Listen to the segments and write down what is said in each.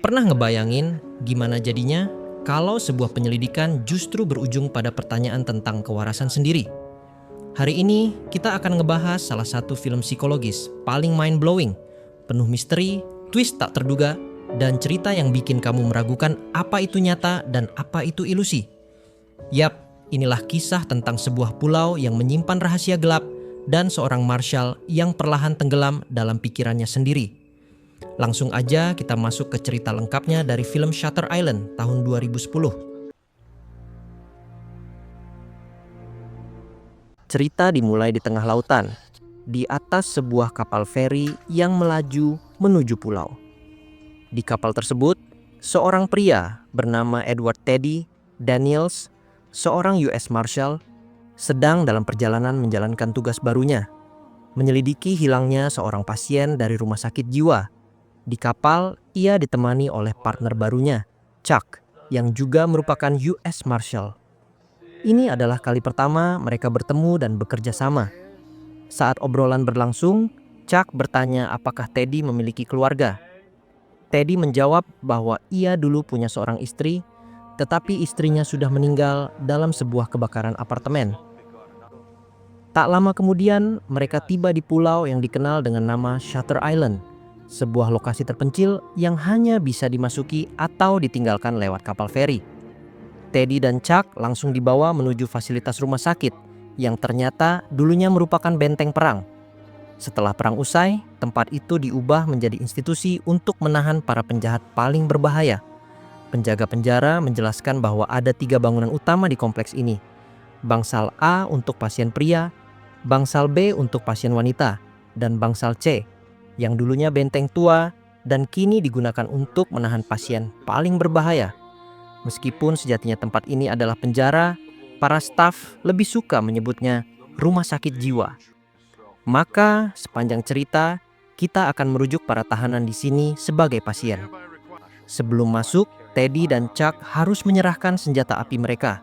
Pernah ngebayangin gimana jadinya kalau sebuah penyelidikan justru berujung pada pertanyaan tentang kewarasan sendiri? Hari ini kita akan ngebahas salah satu film psikologis paling mind-blowing, penuh misteri, twist tak terduga, dan cerita yang bikin kamu meragukan apa itu nyata dan apa itu ilusi. Yap, inilah kisah tentang sebuah pulau yang menyimpan rahasia gelap dan seorang marshal yang perlahan tenggelam dalam pikirannya sendiri. Langsung aja kita masuk ke cerita lengkapnya dari film Shutter Island tahun 2010. Cerita dimulai di tengah lautan, di atas sebuah kapal feri yang melaju menuju pulau. Di kapal tersebut, seorang pria bernama Edward Teddy Daniels, seorang US Marshal, sedang dalam perjalanan menjalankan tugas barunya, menyelidiki hilangnya seorang pasien dari rumah sakit jiwa. Di kapal, ia ditemani oleh partner barunya, Chuck, yang juga merupakan US Marshal. Ini adalah kali pertama mereka bertemu dan bekerja sama. Saat obrolan berlangsung, Chuck bertanya apakah Teddy memiliki keluarga. Teddy menjawab bahwa ia dulu punya seorang istri, tetapi istrinya sudah meninggal dalam sebuah kebakaran apartemen. Tak lama kemudian, mereka tiba di pulau yang dikenal dengan nama Shutter Island, sebuah lokasi terpencil yang hanya bisa dimasuki atau ditinggalkan lewat kapal feri. Teddy dan Chuck langsung dibawa menuju fasilitas rumah sakit yang ternyata dulunya merupakan benteng perang. Setelah perang usai, tempat itu diubah menjadi institusi untuk menahan para penjahat paling berbahaya. Penjaga penjara menjelaskan bahwa ada 3 bangunan utama di kompleks ini. Bangsal A untuk pasien pria, bangsal B untuk pasien wanita, dan bangsal C yang dulunya benteng tua dan kini digunakan untuk menahan pasien paling berbahaya. Meskipun sejatinya tempat ini adalah penjara, para staf lebih suka menyebutnya rumah sakit jiwa. Maka sepanjang cerita, kita akan merujuk para tahanan di sini sebagai pasien. Sebelum masuk, Teddy dan Chuck harus menyerahkan senjata api mereka.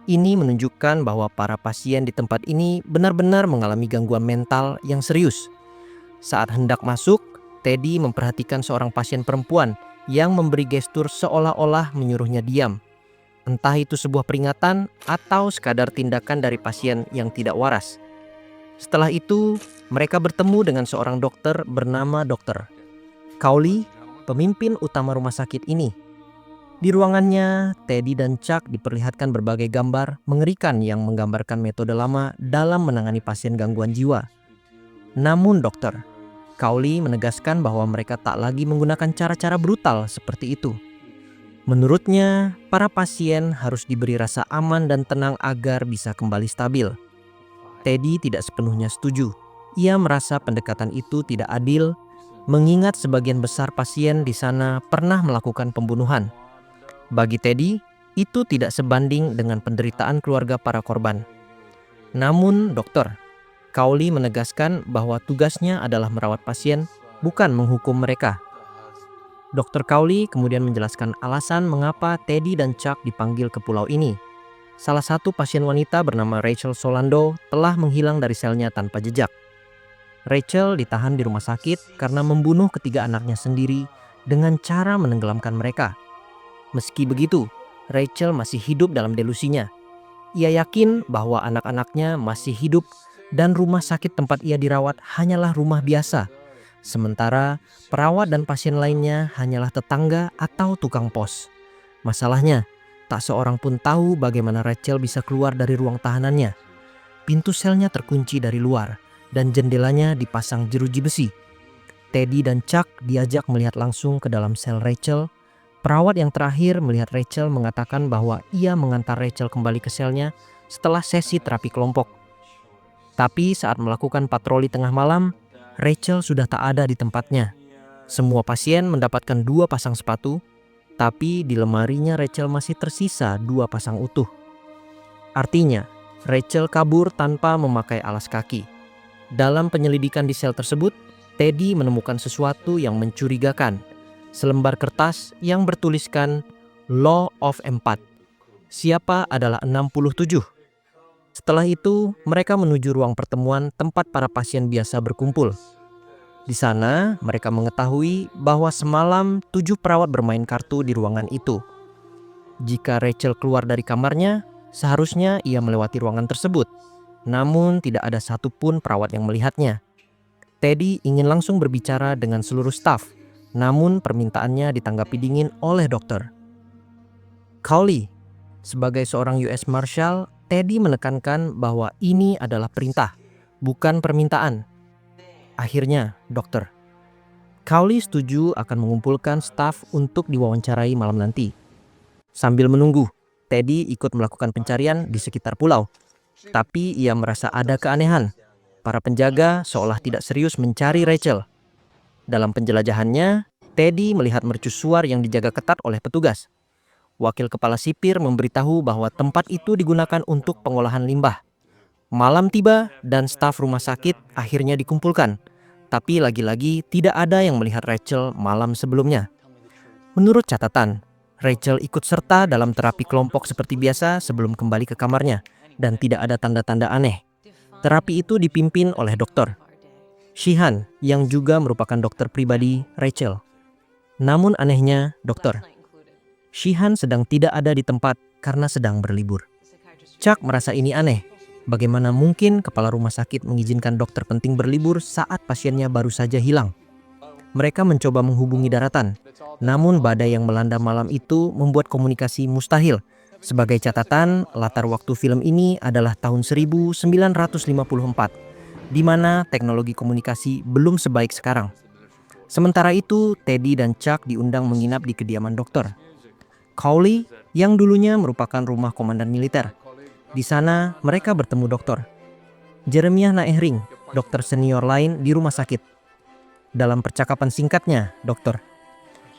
Ini menunjukkan bahwa para pasien di tempat ini benar-benar mengalami gangguan mental yang serius. Saat hendak masuk, Teddy memperhatikan seorang pasien perempuan yang memberi gestur seolah-olah menyuruhnya diam. Entah itu sebuah peringatan atau sekadar tindakan dari pasien yang tidak waras. Setelah itu, mereka bertemu dengan seorang dokter bernama Dr. Cowley, pemimpin utama rumah sakit ini. Di ruangannya, Teddy dan Chuck diperlihatkan berbagai gambar mengerikan yang menggambarkan metode lama dalam menangani pasien gangguan jiwa. Namun Dr. Cowley menegaskan bahwa mereka tak lagi menggunakan cara-cara brutal seperti itu. Menurutnya, para pasien harus diberi rasa aman dan tenang agar bisa kembali stabil. Teddy tidak sepenuhnya setuju. Ia merasa pendekatan itu tidak adil, mengingat sebagian besar pasien di sana pernah melakukan pembunuhan. Bagi Teddy, itu tidak sebanding dengan penderitaan keluarga para korban. Namun, Dr. Cowley menegaskan bahwa tugasnya adalah merawat pasien, bukan menghukum mereka. Dr. Cowley kemudian menjelaskan alasan mengapa Teddy dan Chuck dipanggil ke pulau ini. Salah satu pasien wanita bernama Rachel Solando telah menghilang dari selnya tanpa jejak. Rachel ditahan di rumah sakit karena membunuh ketiga anaknya sendiri dengan cara menenggelamkan mereka. Meski begitu, Rachel masih hidup dalam delusinya. Ia yakin bahwa anak-anaknya masih hidup dan rumah sakit tempat ia dirawat hanyalah rumah biasa. Sementara perawat dan pasien lainnya hanyalah tetangga atau tukang pos. Masalahnya, tak seorang pun tahu bagaimana Rachel bisa keluar dari ruang tahanannya. Pintu selnya terkunci dari luar dan jendelanya dipasang jeruji besi. Teddy dan Chuck diajak melihat langsung ke dalam sel Rachel. Perawat yang terakhir melihat Rachel mengatakan bahwa ia mengantar Rachel kembali ke selnya setelah sesi terapi kelompok. Tapi saat melakukan patroli tengah malam, Rachel sudah tak ada di tempatnya. Semua pasien mendapatkan 2 pasang sepatu, tapi di lemarinya Rachel masih tersisa 2 pasang utuh. Artinya, Rachel kabur tanpa memakai alas kaki. Dalam penyelidikan di sel tersebut, Teddy menemukan sesuatu yang mencurigakan. Selembar kertas yang bertuliskan Law of Empath. Siapa adalah 67? Setelah itu, mereka menuju ruang pertemuan tempat para pasien biasa berkumpul. Di sana, mereka mengetahui bahwa semalam 7 perawat bermain kartu di ruangan itu. Jika Rachel keluar dari kamarnya, seharusnya ia melewati ruangan tersebut. Namun tidak ada satupun perawat yang melihatnya. Teddy ingin langsung berbicara dengan seluruh staf, namun permintaannya ditanggapi dingin oleh dokter. Cowley, sebagai seorang US Marshal, Teddy menekankan bahwa ini adalah perintah, bukan permintaan. Akhirnya, dokter. Cowley setuju akan mengumpulkan staf untuk diwawancarai malam nanti. Sambil menunggu, Teddy ikut melakukan pencarian di sekitar pulau. Tapi ia merasa ada keanehan. Para penjaga seolah tidak serius mencari Rachel. Dalam penjelajahannya, Teddy melihat mercusuar yang dijaga ketat oleh petugas. Wakil kepala sipir memberitahu bahwa tempat itu digunakan untuk pengolahan limbah. Malam tiba dan staf rumah sakit akhirnya dikumpulkan. Tapi lagi-lagi tidak ada yang melihat Rachel malam sebelumnya. Menurut catatan, Rachel ikut serta dalam terapi kelompok seperti biasa sebelum kembali ke kamarnya dan tidak ada tanda-tanda aneh. Terapi itu dipimpin oleh dokter Sheehan yang juga merupakan dokter pribadi Rachel. Namun anehnya, dokter Sheehan sedang tidak ada di tempat karena sedang berlibur. Chuck merasa ini aneh. Bagaimana mungkin kepala rumah sakit mengizinkan dokter penting berlibur saat pasiennya baru saja hilang? Mereka mencoba menghubungi daratan, namun badai yang melanda malam itu membuat komunikasi mustahil. Sebagai catatan, latar waktu film ini adalah tahun 1954, di mana teknologi komunikasi belum sebaik sekarang. Sementara itu, Teddy dan Chuck diundang menginap di kediaman dokter Cowley yang dulunya merupakan rumah komandan militer. Di sana, mereka bertemu dokter Jeremiah Naehring, dokter senior lain di rumah sakit. Dalam percakapan singkatnya, dokter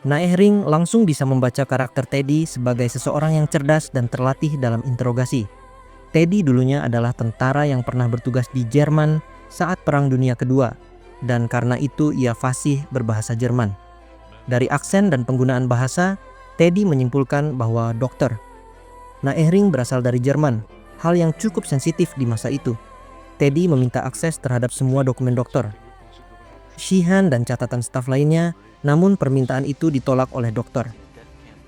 Naehring langsung bisa membaca karakter Teddy sebagai seseorang yang cerdas dan terlatih dalam interogasi. Teddy dulunya adalah tentara yang pernah bertugas di Jerman saat Perang Dunia Kedua, dan karena itu ia fasih berbahasa Jerman. Dari aksen dan penggunaan bahasa, Teddy menyimpulkan bahwa dokter Naehring berasal dari Jerman, hal yang cukup sensitif di masa itu. Teddy meminta akses terhadap semua dokumen dokter Sheehan dan catatan staf lainnya, namun permintaan itu ditolak oleh dokter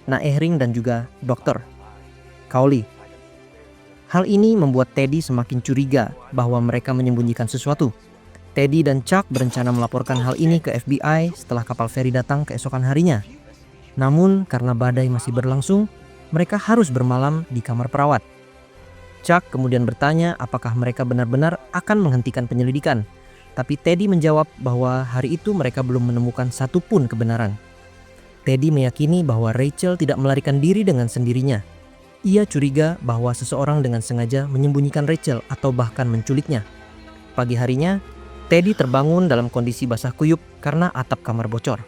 Naehring dan juga dokter Cowley. Hal ini membuat Teddy semakin curiga bahwa mereka menyembunyikan sesuatu. Teddy dan Chuck berencana melaporkan hal ini ke FBI setelah kapal feri datang keesokan harinya. Namun karena badai masih berlangsung, mereka harus bermalam di kamar perawat. Chuck kemudian bertanya apakah mereka benar-benar akan menghentikan penyelidikan. Tapi Teddy menjawab bahwa hari itu mereka belum menemukan satupun kebenaran. Teddy meyakini bahwa Rachel tidak melarikan diri dengan sendirinya. Ia curiga bahwa seseorang dengan sengaja menyembunyikan Rachel atau bahkan menculiknya. Pagi harinya, Teddy terbangun dalam kondisi basah kuyup karena atap kamar bocor.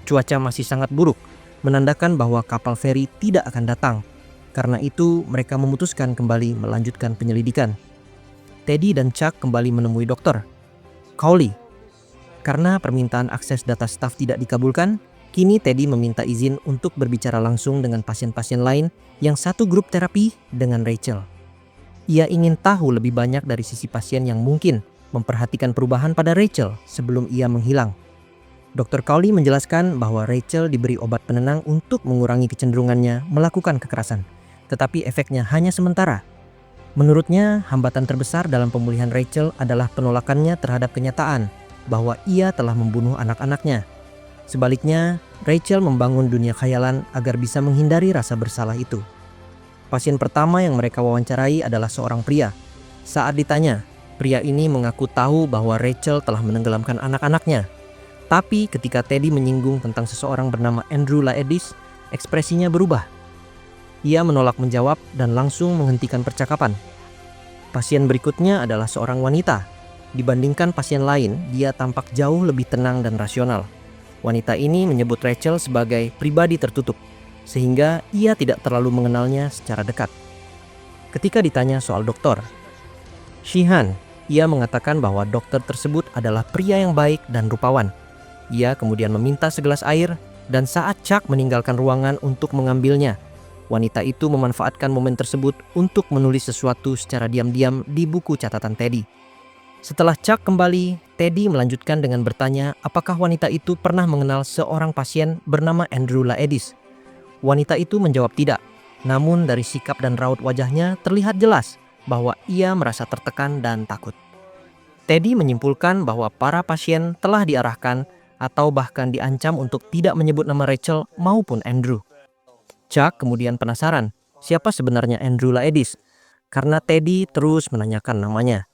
Cuaca masih sangat buruk, menandakan bahwa kapal feri tidak akan datang. Karena itu, mereka memutuskan kembali melanjutkan penyelidikan. Teddy dan Chuck kembali menemui dokter Cowley. Karena permintaan akses data staf tidak dikabulkan, kini Teddy meminta izin untuk berbicara langsung dengan pasien-pasien lain yang satu grup terapi dengan Rachel. Ia ingin tahu lebih banyak dari sisi pasien yang mungkin memperhatikan perubahan pada Rachel sebelum ia menghilang. Dr. Cowley menjelaskan bahwa Rachel diberi obat penenang untuk mengurangi kecenderungannya melakukan kekerasan, tetapi efeknya hanya sementara. Menurutnya, hambatan terbesar dalam pemulihan Rachel adalah penolakannya terhadap kenyataan bahwa ia telah membunuh anak-anaknya. Sebaliknya, Rachel membangun dunia khayalan agar bisa menghindari rasa bersalah itu. Pasien pertama yang mereka wawancarai adalah seorang pria. Saat ditanya, pria ini mengaku tahu bahwa Rachel telah menenggelamkan anak-anaknya. Tapi ketika Teddy menyinggung tentang seseorang bernama Andrew Laedis, ekspresinya berubah. Ia menolak menjawab dan langsung menghentikan percakapan. Pasien berikutnya adalah seorang wanita. Dibandingkan pasien lain, dia tampak jauh lebih tenang dan rasional. Wanita ini menyebut Rachel sebagai pribadi tertutup, sehingga ia tidak terlalu mengenalnya secara dekat. Ketika ditanya soal dokter Sheehan, ia mengatakan bahwa dokter tersebut adalah pria yang baik dan rupawan. Ia kemudian meminta segelas air, dan saat Chuck meninggalkan ruangan untuk mengambilnya, wanita itu memanfaatkan momen tersebut untuk menulis sesuatu secara diam-diam di buku catatan Teddy. Setelah Chuck kembali, Teddy melanjutkan dengan bertanya apakah wanita itu pernah mengenal seorang pasien bernama Andrew Laedis. Wanita itu menjawab tidak, namun dari sikap dan raut wajahnya terlihat jelas bahwa ia merasa tertekan dan takut. Teddy menyimpulkan bahwa para pasien telah diarahkan atau bahkan diancam untuk tidak menyebut nama Rachel maupun Andrew. Chuck kemudian penasaran siapa sebenarnya Andrew Laedis karena Teddy terus menanyakan namanya.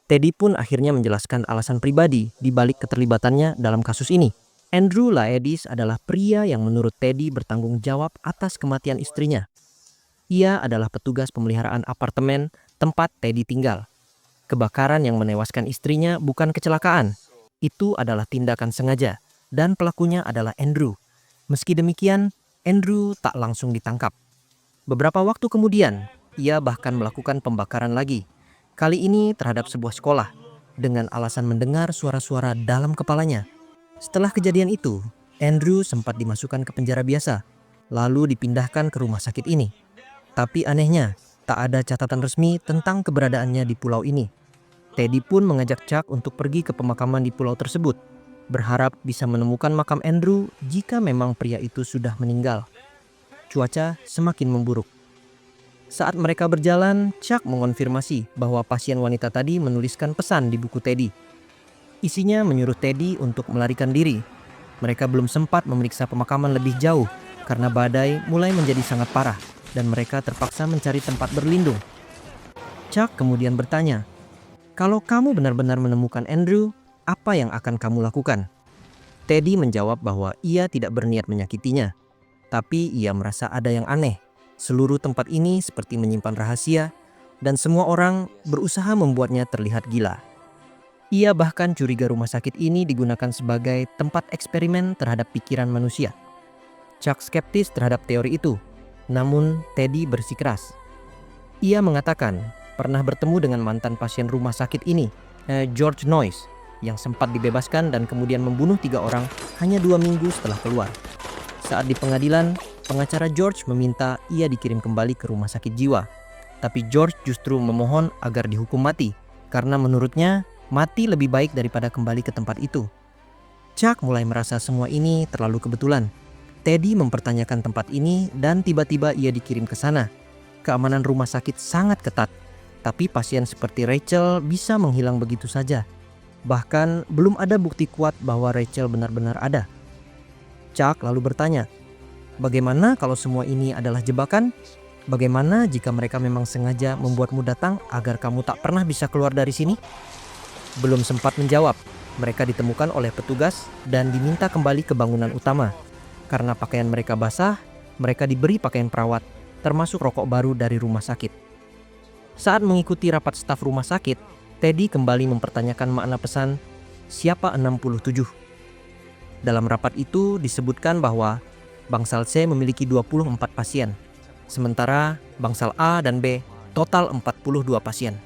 Teddy pun akhirnya menjelaskan alasan pribadi di balik keterlibatannya dalam kasus ini. Andrew Laedis adalah pria yang menurut Teddy bertanggung jawab atas kematian istrinya. Ia adalah petugas pemeliharaan apartemen tempat Teddy tinggal. Kebakaran yang menewaskan istrinya bukan kecelakaan. Itu adalah tindakan sengaja dan pelakunya adalah Andrew. Meski demikian, Andrew tak langsung ditangkap. Beberapa waktu kemudian, ia bahkan melakukan pembakaran lagi. Kali ini terhadap sebuah sekolah dengan alasan mendengar suara-suara dalam kepalanya. Setelah kejadian itu, Andrew sempat dimasukkan ke penjara biasa, lalu dipindahkan ke rumah sakit ini. Tapi anehnya, tak ada catatan resmi tentang keberadaannya di pulau ini. Teddy pun mengajak Chuck untuk pergi ke pemakaman di pulau tersebut, berharap bisa menemukan makam Andrew jika memang pria itu sudah meninggal. Cuaca semakin memburuk. Saat mereka berjalan, Chuck mengonfirmasi bahwa pasien wanita tadi menuliskan pesan di buku Teddy. Isinya menyuruh Teddy untuk melarikan diri. Mereka belum sempat memeriksa pemakaman lebih jauh karena badai mulai menjadi sangat parah dan mereka terpaksa mencari tempat berlindung. Chuck kemudian bertanya, "Kalau kamu benar-benar menemukan Andrew, apa yang akan kamu lakukan?" Teddy menjawab bahwa ia tidak berniat menyakitinya, tapi ia merasa ada yang aneh. Seluruh tempat ini seperti menyimpan rahasia, dan semua orang berusaha membuatnya terlihat gila. Ia bahkan curiga rumah sakit ini digunakan sebagai tempat eksperimen terhadap pikiran manusia. Chuck skeptis terhadap teori itu, namun Teddy bersikeras. Ia mengatakan pernah bertemu dengan mantan pasien rumah sakit ini, George Noyes, yang sempat dibebaskan dan kemudian membunuh 3 orang hanya 2 minggu setelah keluar. Saat di pengadilan, pengacara George meminta ia dikirim kembali ke rumah sakit jiwa. Tapi George justru memohon agar dihukum mati, karena menurutnya mati lebih baik daripada kembali ke tempat itu. Chuck mulai merasa semua ini terlalu kebetulan. Teddy mempertanyakan tempat ini dan tiba-tiba ia dikirim ke sana. Keamanan rumah sakit sangat ketat, tapi pasien seperti Rachel bisa menghilang begitu saja. Bahkan belum ada bukti kuat bahwa Rachel benar-benar ada. Chuck lalu bertanya, bagaimana kalau semua ini adalah jebakan? Bagaimana jika mereka memang sengaja membuatmu datang agar kamu tak pernah bisa keluar dari sini? Belum sempat menjawab, mereka ditemukan oleh petugas dan diminta kembali ke bangunan utama. Karena pakaian mereka basah, mereka diberi pakaian perawat, termasuk rokok baru dari rumah sakit. Saat mengikuti rapat staf rumah sakit, Teddy kembali mempertanyakan makna pesan, siapa 67? Dalam rapat itu disebutkan bahwa bangsal C memiliki 24 pasien, sementara bangsal A dan B total 42 pasien.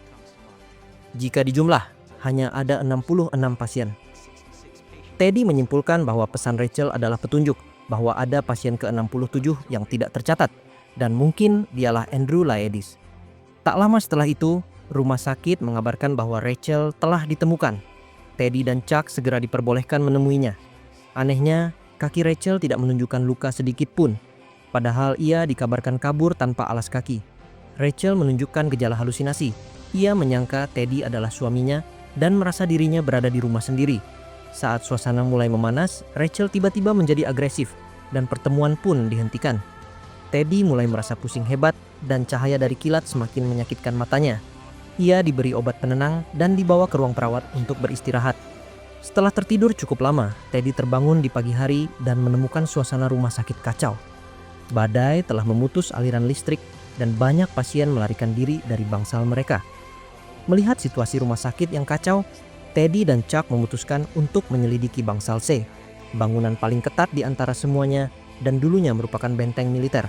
Jika dijumlah, hanya ada 66 pasien. Teddy menyimpulkan bahwa pesan Rachel adalah petunjuk bahwa ada pasien ke-67 yang tidak tercatat, dan mungkin dialah Andrew Laedis. Tak lama setelah itu, rumah sakit mengabarkan bahwa Rachel telah ditemukan. Teddy dan Chuck segera diperbolehkan menemuinya. Anehnya, kaki Rachel tidak menunjukkan luka sedikit pun, padahal ia dikabarkan kabur tanpa alas kaki. Rachel menunjukkan gejala halusinasi. Ia menyangka Teddy adalah suaminya dan merasa dirinya berada di rumah sendiri. Saat suasana mulai memanas, Rachel tiba-tiba menjadi agresif dan pertemuan pun dihentikan. Teddy mulai merasa pusing hebat dan cahaya dari kilat semakin menyakitkan matanya. Ia diberi obat penenang dan dibawa ke ruang perawat untuk beristirahat. Setelah tertidur cukup lama, Teddy terbangun di pagi hari dan menemukan suasana rumah sakit kacau. Badai telah memutus aliran listrik dan banyak pasien melarikan diri dari bangsal mereka. Melihat situasi rumah sakit yang kacau, Teddy dan Chuck memutuskan untuk menyelidiki bangsal C, bangunan paling ketat di antara semuanya dan dulunya merupakan benteng militer.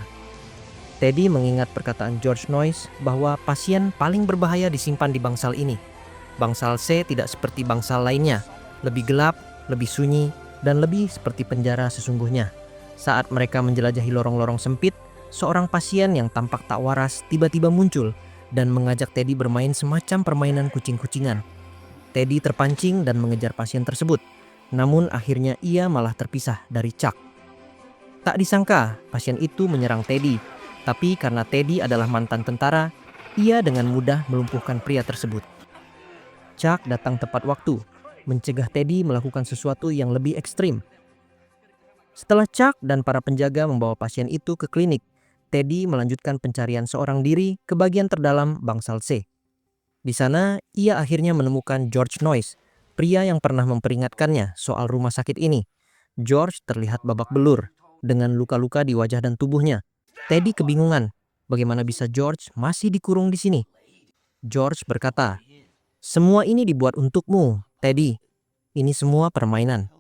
Teddy mengingat perkataan George Noyes bahwa pasien paling berbahaya disimpan di bangsal ini. Bangsal C tidak seperti bangsal lainnya, lebih gelap, lebih sunyi, dan lebih seperti penjara sesungguhnya. Saat mereka menjelajahi lorong-lorong sempit, seorang pasien yang tampak tak waras tiba-tiba muncul dan mengajak Teddy bermain semacam permainan kucing-kucingan. Teddy terpancing dan mengejar pasien tersebut. Namun akhirnya ia malah terpisah dari Chuck. Tak disangka pasien itu menyerang Teddy. Tapi karena Teddy adalah mantan tentara, ia dengan mudah melumpuhkan pria tersebut. Chuck datang tepat waktu, mencegah Teddy melakukan sesuatu yang lebih ekstrim. Setelah Chuck dan para penjaga membawa pasien itu ke klinik, Teddy melanjutkan pencarian seorang diri ke bagian terdalam bangsal C. Di sana, ia akhirnya menemukan George Noyce, pria yang pernah memperingatkannya soal rumah sakit ini. George terlihat babak belur, dengan luka-luka di wajah dan tubuhnya. Teddy kebingungan, bagaimana bisa George masih dikurung di sini? George berkata, "Semua ini dibuat untukmu, Teddy. Ini semua permainan."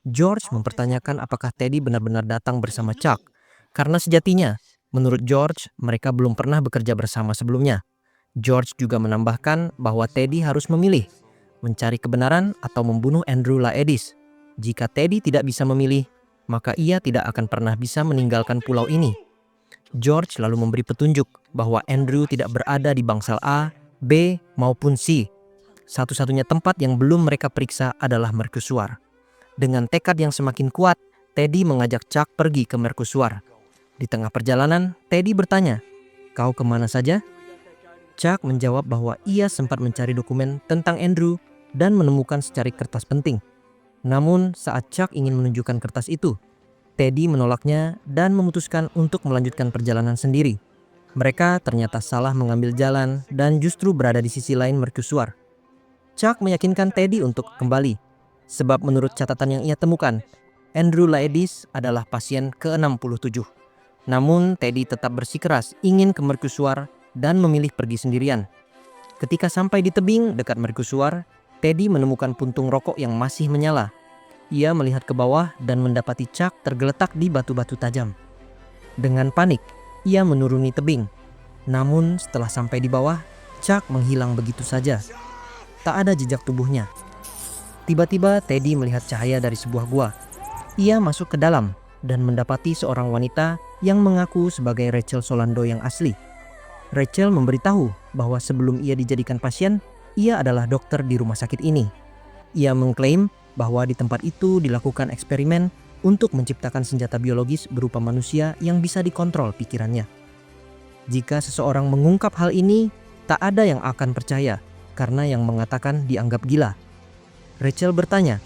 George mempertanyakan apakah Teddy benar-benar datang bersama Chuck, karena sejatinya, menurut George, mereka belum pernah bekerja bersama sebelumnya. George juga menambahkan bahwa Teddy harus memilih, mencari kebenaran atau membunuh Andrew Laedis. Jika Teddy tidak bisa memilih, maka ia tidak akan pernah bisa meninggalkan pulau ini. George lalu memberi petunjuk bahwa Andrew tidak berada di bangsal A, B, maupun C. Satu-satunya tempat yang belum mereka periksa adalah mercusuar. Dengan tekad yang semakin kuat, Teddy mengajak Chuck pergi ke mercusuar. Di tengah perjalanan, Teddy bertanya, "Kau kemana saja?" Chuck menjawab bahwa ia sempat mencari dokumen tentang Andrew dan menemukan secari kertas penting. Namun saat Chuck ingin menunjukkan kertas itu, Teddy menolaknya dan memutuskan untuk melanjutkan perjalanan sendiri. Mereka ternyata salah mengambil jalan dan justru berada di sisi lain mercusuar. Chuck meyakinkan Teddy untuk kembali, sebab menurut catatan yang ia temukan, Andrew Laedis adalah pasien ke-67. Namun Teddy tetap bersikeras ingin ke mercusuar dan memilih pergi sendirian. Ketika sampai di tebing dekat mercusuar, Teddy menemukan puntung rokok yang masih menyala. Ia melihat ke bawah dan mendapati Chuck tergeletak di batu-batu tajam. Dengan panik, ia menuruni tebing. Namun setelah sampai di bawah, Chuck menghilang begitu saja. Tak ada jejak tubuhnya. Tiba-tiba Teddy melihat cahaya dari sebuah gua. Ia masuk ke dalam dan mendapati seorang wanita yang mengaku sebagai Rachel Solando yang asli. Rachel memberitahu bahwa sebelum ia dijadikan pasien, ia adalah dokter di rumah sakit ini. Ia mengklaim bahwa di tempat itu dilakukan eksperimen untuk menciptakan senjata biologis berupa manusia yang bisa dikontrol pikirannya. Jika seseorang mengungkap hal ini, tak ada yang akan percaya karena yang mengatakan dianggap gila. Rachel bertanya,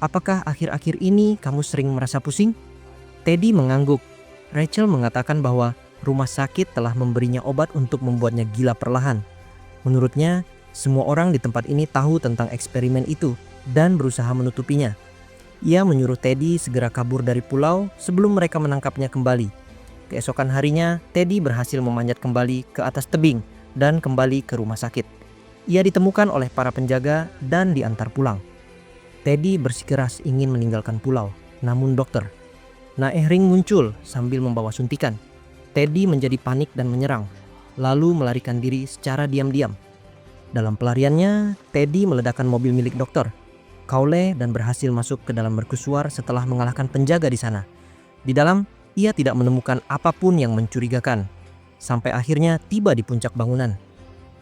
"Apakah akhir-akhir ini kamu sering merasa pusing?" Teddy mengangguk. Rachel mengatakan bahwa rumah sakit telah memberinya obat untuk membuatnya gila perlahan. Menurutnya, semua orang di tempat ini tahu tentang eksperimen itu dan berusaha menutupinya. Ia menyuruh Teddy segera kabur dari pulau sebelum mereka menangkapnya kembali. Keesokan harinya, Teddy berhasil memanjat kembali ke atas tebing dan kembali ke rumah sakit. Ia ditemukan oleh para penjaga dan diantar pulang. Teddy bersikeras ingin meninggalkan pulau, namun dokter Naehring muncul sambil membawa suntikan. Teddy menjadi panik dan menyerang, lalu melarikan diri secara diam-diam. Dalam pelariannya, Teddy meledakkan mobil milik dokter Cowley dan berhasil masuk ke dalam mercusuar setelah mengalahkan penjaga di sana. Di dalam, ia tidak menemukan apapun yang mencurigakan, sampai akhirnya tiba di puncak bangunan.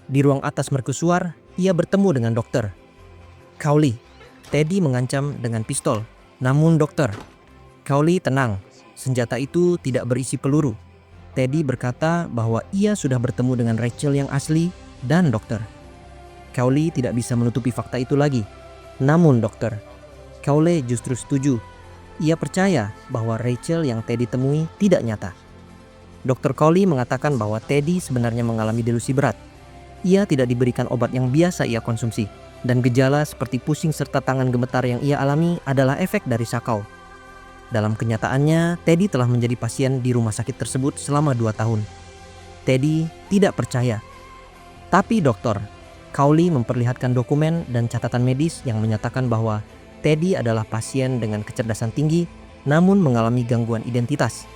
Di ruang atas mercusuar, ia bertemu dengan dokter Cowley. Teddy mengancam dengan pistol, namun dokter Cowley tenang, senjata itu tidak berisi peluru. Teddy berkata bahwa ia sudah bertemu dengan Rachel yang asli dan dokter Cowley tidak bisa menutupi fakta itu lagi. Namun dokter Cowley justru setuju. Ia percaya bahwa Rachel yang Teddy temui tidak nyata. Dr. Cowley mengatakan bahwa Teddy sebenarnya mengalami delusi berat. Ia tidak diberikan obat yang biasa ia konsumsi, dan gejala seperti pusing serta tangan gemetar yang ia alami adalah efek dari sakau. Dalam kenyataannya, Teddy telah menjadi pasien di rumah sakit tersebut selama 2 tahun. Teddy tidak percaya. Tapi dokter Cowley memperlihatkan dokumen dan catatan medis yang menyatakan bahwa Teddy adalah pasien dengan kecerdasan tinggi namun mengalami gangguan identitas.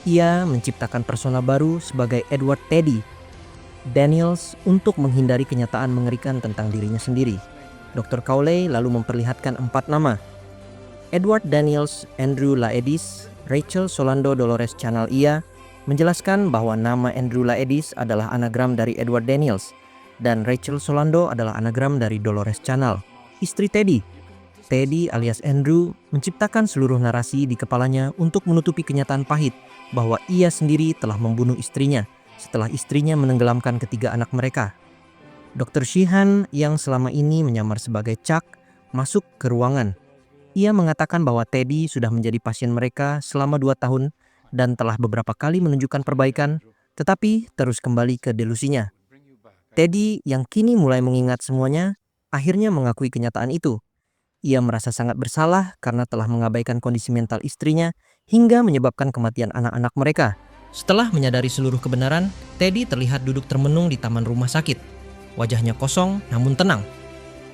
Ia menciptakan persona baru sebagai Edward Teddy Daniels untuk menghindari kenyataan mengerikan tentang dirinya sendiri. Dr. Cowley lalu memperlihatkan 4 nama: Edward Daniels, Andrew Laedis, Rachel Solando Dolores Chanal. Ia menjelaskan bahwa nama Andrew Laedis adalah anagram dari Edward Daniels, Dan Rachel Solando adalah anagram dari Dolores Canal, istri Teddy. Teddy alias Andrew menciptakan seluruh narasi di kepalanya untuk menutupi kenyataan pahit bahwa ia sendiri telah membunuh istrinya setelah istrinya menenggelamkan ketiga anak mereka. Dr. Sheehan yang selama ini menyamar sebagai Chuck masuk ke ruangan. Ia mengatakan bahwa Teddy sudah menjadi pasien mereka selama 2 tahun dan telah beberapa kali menunjukkan perbaikan, tetapi terus kembali ke delusinya. Teddy yang kini mulai mengingat semuanya, akhirnya mengakui kenyataan itu. Ia merasa sangat bersalah karena telah mengabaikan kondisi mental istrinya hingga menyebabkan kematian anak-anak mereka. Setelah menyadari seluruh kebenaran, Teddy terlihat duduk termenung di taman rumah sakit. Wajahnya kosong namun tenang.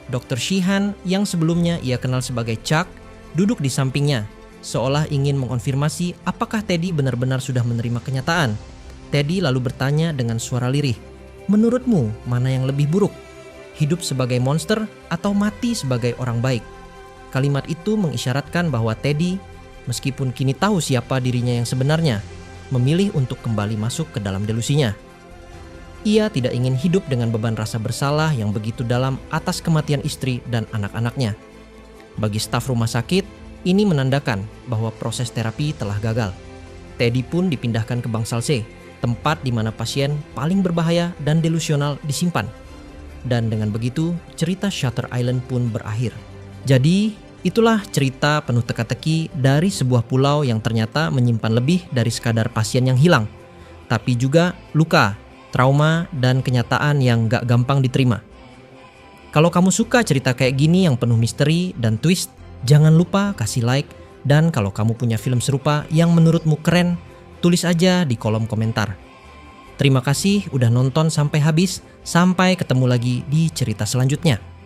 Dr. Sheehan yang sebelumnya ia kenal sebagai Chuck duduk di sampingnya, seolah ingin mengonfirmasi apakah Teddy benar-benar sudah menerima kenyataan. Teddy lalu bertanya dengan suara lirih, "Menurutmu mana yang lebih buruk? Hidup sebagai monster atau mati sebagai orang baik?" Kalimat itu mengisyaratkan bahwa Teddy, meskipun kini tahu siapa dirinya yang sebenarnya, memilih untuk kembali masuk ke dalam delusinya. Ia tidak ingin hidup dengan beban rasa bersalah yang begitu dalam atas kematian istri dan anak-anaknya. Bagi staf rumah sakit, ini menandakan bahwa proses terapi telah gagal. Teddy pun dipindahkan ke bangsal C, tempat di mana pasien paling berbahaya dan delusional disimpan. Dan dengan begitu, cerita Shutter Island pun berakhir. Jadi, itulah cerita penuh teka-teki dari sebuah pulau yang ternyata menyimpan lebih dari sekadar pasien yang hilang, tapi juga luka, trauma, dan kenyataan yang gak gampang diterima. Kalau kamu suka cerita kayak gini yang penuh misteri dan twist, jangan lupa kasih like, dan kalau kamu punya film serupa yang menurutmu keren, tulis aja di kolom komentar. Terima kasih udah nonton sampai habis, sampai ketemu lagi di cerita selanjutnya.